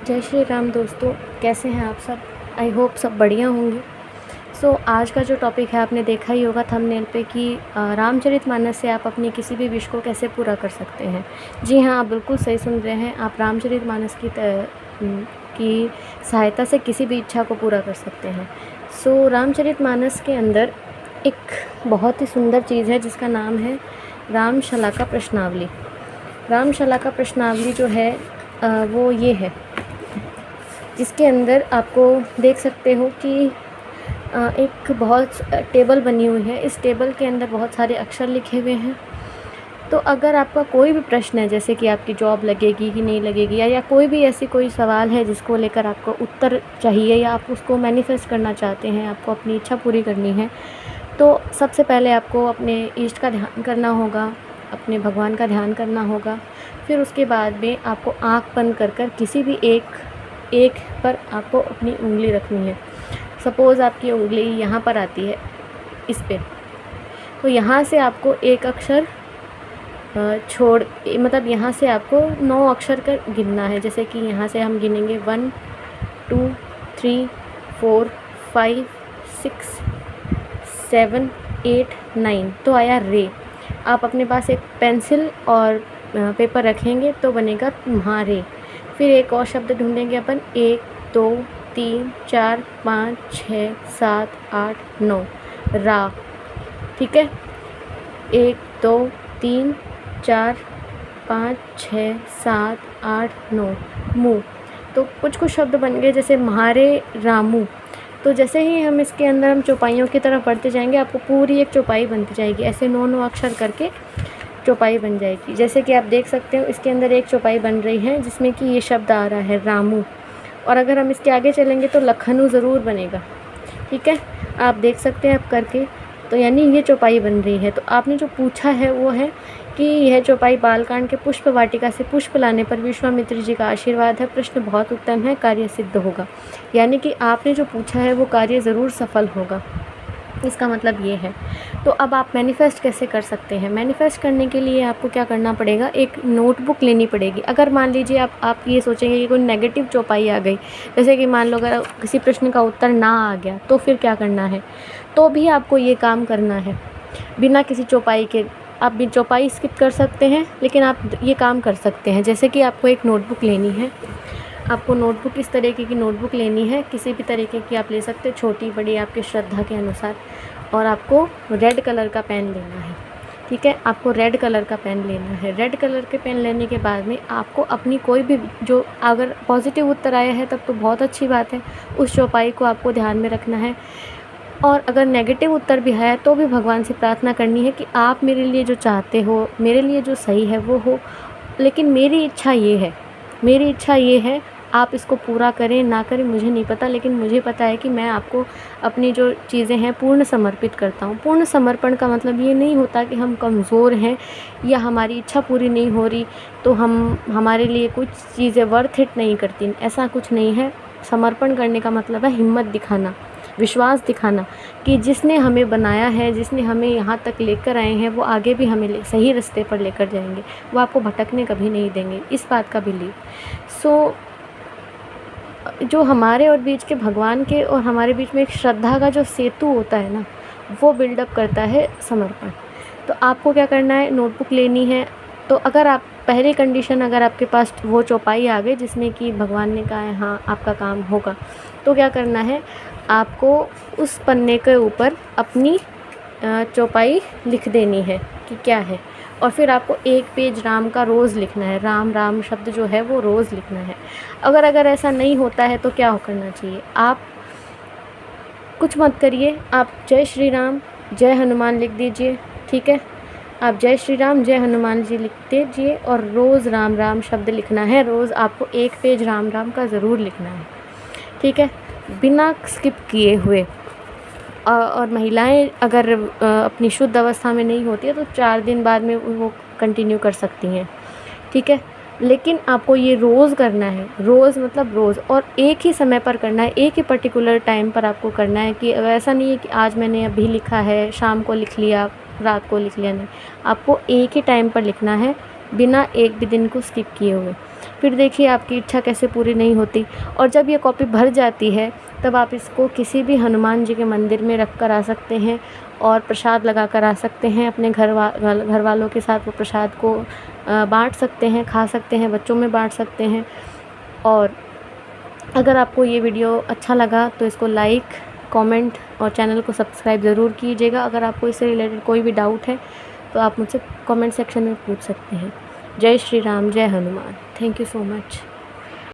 जय श्री राम दोस्तों, कैसे हैं आप सब। आई होप सब बढ़िया होंगे। आज का जो टॉपिक है आपने देखा ही होगा थंबनेल पे कि रामचरितमानस से आप अपनी किसी भी विश को कैसे पूरा कर सकते हैं। जी हाँ, आप बिल्कुल सही सुन रहे हैं। आप रामचरितमानस की सहायता से किसी भी इच्छा को पूरा कर सकते हैं। रामचरितमानस के अंदर एक बहुत ही सुंदर चीज़ है जिसका नाम है रामशला का प्रश्नावली। रामशला का प्रश्नावली जो है वो ये है, जिसके अंदर आपको देख सकते हो कि एक बहुत टेबल बनी हुई है। इस टेबल के अंदर बहुत सारे अक्षर लिखे हुए हैं। तो अगर आपका कोई भी प्रश्न है, जैसे कि आपकी जॉब लगेगी कि नहीं लगेगी, या कोई भी ऐसी कोई सवाल है जिसको लेकर आपको उत्तर चाहिए या आप उसको मैनिफेस्ट करना चाहते हैं, आपको अपनी इच्छा पूरी करनी है, तो सबसे पहले आपको अपने इष्ट का ध्यान करना होगा, अपने भगवान का ध्यान करना होगा। फिर उसके बाद में आपको आँख बंद कर कर किसी भी एक पर आपको अपनी उंगली रखनी है। सपोज़ आपकी उंगली यहाँ पर आती है, इस पे, तो यहाँ से आपको एक अक्षर मतलब यहाँ से आपको 9 अक्षर का गिनना है। जैसे कि यहाँ से हम गिनेंगे 1 2 3 4 5 6 7 8 9, तो आया रे। आप अपने पास एक पेंसिल और पेपर रखेंगे तो बनेगा तुम्हारे। फिर एक और शब्द ढूंढेंगे अपन, 1 2 3 4 5 6 7 8 9, रा। ठीक है, 1 2 3 4 5 6 7 8 9, मु। तो कुछ शब्द बन गए, जैसे म्हारे रामू। तो जैसे ही हम इसके अंदर हम चौपाइयों की तरफ बढ़ते जाएंगे, आपको पूरी एक चौपाई बनती जाएगी। ऐसे 9 अक्षर करके चौपाई बन जाएगी। जैसे कि आप देख सकते हो इसके अंदर एक चौपाई बन रही है जिसमें कि ये शब्द आ रहा है रामू, और अगर हम इसके आगे चलेंगे तो लखनऊ ज़रूर बनेगा। ठीक है, आप देख सकते हैं आप करके, तो यानी ये चौपाई बन रही है। तो आपने जो पूछा है वो है कि यह चौपाई बालकांड के पुष्प वाटिका से पुष्प लाने पर विश्वामित्र जी का आशीर्वाद है। प्रश्न बहुत उत्तम है, कार्य सिद्ध होगा। यानी कि आपने जो पूछा है वो कार्य ज़रूर सफल होगा, इसका मतलब ये है। तो अब आप मैनिफेस्ट कैसे कर सकते हैं। मैनिफेस्ट करने के लिए आपको क्या करना पड़ेगा, एक नोटबुक लेनी पड़ेगी। अगर मान लीजिए आप ये सोचेंगे कि कोई नेगेटिव चौपाई आ गई, जैसे कि मान लो अगर किसी प्रश्न का उत्तर ना आ गया, तो फिर क्या करना है। तो भी आपको ये काम करना है बिना किसी चौपाई के। आप भी चौपाई स्किप कर सकते हैं, लेकिन आप ये काम कर सकते हैं। जैसे कि आपको एक नोटबुक लेनी है, आपको नोटबुक इस तरीके की नोटबुक लेनी है, किसी भी तरीके की आप ले सकते हैं, छोटी बड़ी आपकी श्रद्धा के अनुसार। और आपको रेड कलर का पेन लेना है। ठीक है, आपको रेड कलर का पेन लेना है। रेड कलर के पेन लेने के बाद में आपको अपनी कोई भी, जो अगर पॉजिटिव उत्तर आया है तब तो बहुत अच्छी बात है, उस चौपाई को आपको ध्यान में रखना है। और अगर नेगेटिव उत्तर भी है तो भी भगवान से प्रार्थना करनी है कि आप मेरे लिए जो चाहते हो, मेरे लिए जो सही है वो हो, लेकिन मेरी इच्छा ये है, आप इसको पूरा करें ना करें मुझे नहीं पता, लेकिन मुझे पता है कि मैं आपको अपनी जो चीज़ें हैं पूर्ण समर्पित करता हूँ। पूर्ण समर्पण का मतलब ये नहीं होता कि हम कमज़ोर हैं या हमारी इच्छा पूरी नहीं हो रही तो हमारे लिए कुछ चीज़ें वर्थ इट नहीं करती, ऐसा कुछ नहीं है। समर्पण करने का मतलब है हिम्मत दिखाना, विश्वास दिखाना कि जिसने हमें बनाया है, जिसने हमें यहाँ तक लेकर आए हैं, वो आगे भी हमें सही रास्ते पर लेकर जाएंगे, वो आपको भटकने कभी नहीं देंगे, इस बात का बिलीव। जो हमारे और बीच के भगवान के और हमारे बीच में एक श्रद्धा का जो सेतु होता है ना, वो बिल्डअप करता है समर्पण। तो आपको क्या करना है, नोटबुक लेनी है। तो अगर आप पहली कंडीशन, अगर आपके पास वो चौपाई आ गई जिसमें कि भगवान ने कहा है हाँ आपका काम होगा, तो क्या करना है, आपको उस पन्ने के ऊपर अपनी चौपाई लिख देनी है कि क्या है। और फिर आपको एक पेज राम का रोज़ लिखना है। राम राम शब्द जो है वो रोज़ लिखना है। अगर ऐसा नहीं होता है तो क्या करना चाहिए, आप कुछ मत करिए, आप जय श्री राम जय हनुमान लिख दीजिए। ठीक है, आप जय श्री राम जय हनुमान जी लिख दीजिए और रोज़ राम राम शब्द लिखना है। रोज़ आपको एक पेज राम राम का ज़रूर लिखना है। ठीक है, बिना स्किप किए हुए। और महिलाएं अगर अपनी शुद्ध अवस्था में नहीं होती है तो 4 दिन बाद में वो कंटिन्यू कर सकती हैं। ठीक है, लेकिन आपको ये रोज़ करना है। रोज़ मतलब रोज़, और एक ही समय पर करना है, एक ही पर्टिकुलर टाइम पर आपको करना है। कि ऐसा नहीं है कि आज मैंने अभी लिखा है, शाम को लिख लिया, रात को लिख लिया, नहीं, आपको एक ही टाइम पर लिखना है बिना एक भी दिन को स्किप किए हुए। फिर देखिए आपकी इच्छा कैसे पूरी नहीं होती। और जब ये कॉपी भर जाती है तब आप इसको किसी भी हनुमान जी के मंदिर में रख कर आ सकते हैं और प्रसाद लगा कर आ सकते हैं। अपने घर वालों के साथ वो प्रसाद को बाँट सकते हैं, खा सकते हैं, बच्चों में बाँट सकते हैं। और अगर आपको ये वीडियो अच्छा लगा तो इसको लाइक, कमेंट और चैनल को सब्सक्राइब ज़रूर कीजिएगा। अगर आपको इससे रिलेटेड कोई भी डाउट है तो आप मुझसे कमेंट सेक्शन में पूछ सकते हैं। जय श्री राम, जय Hanuman. Thank you so much.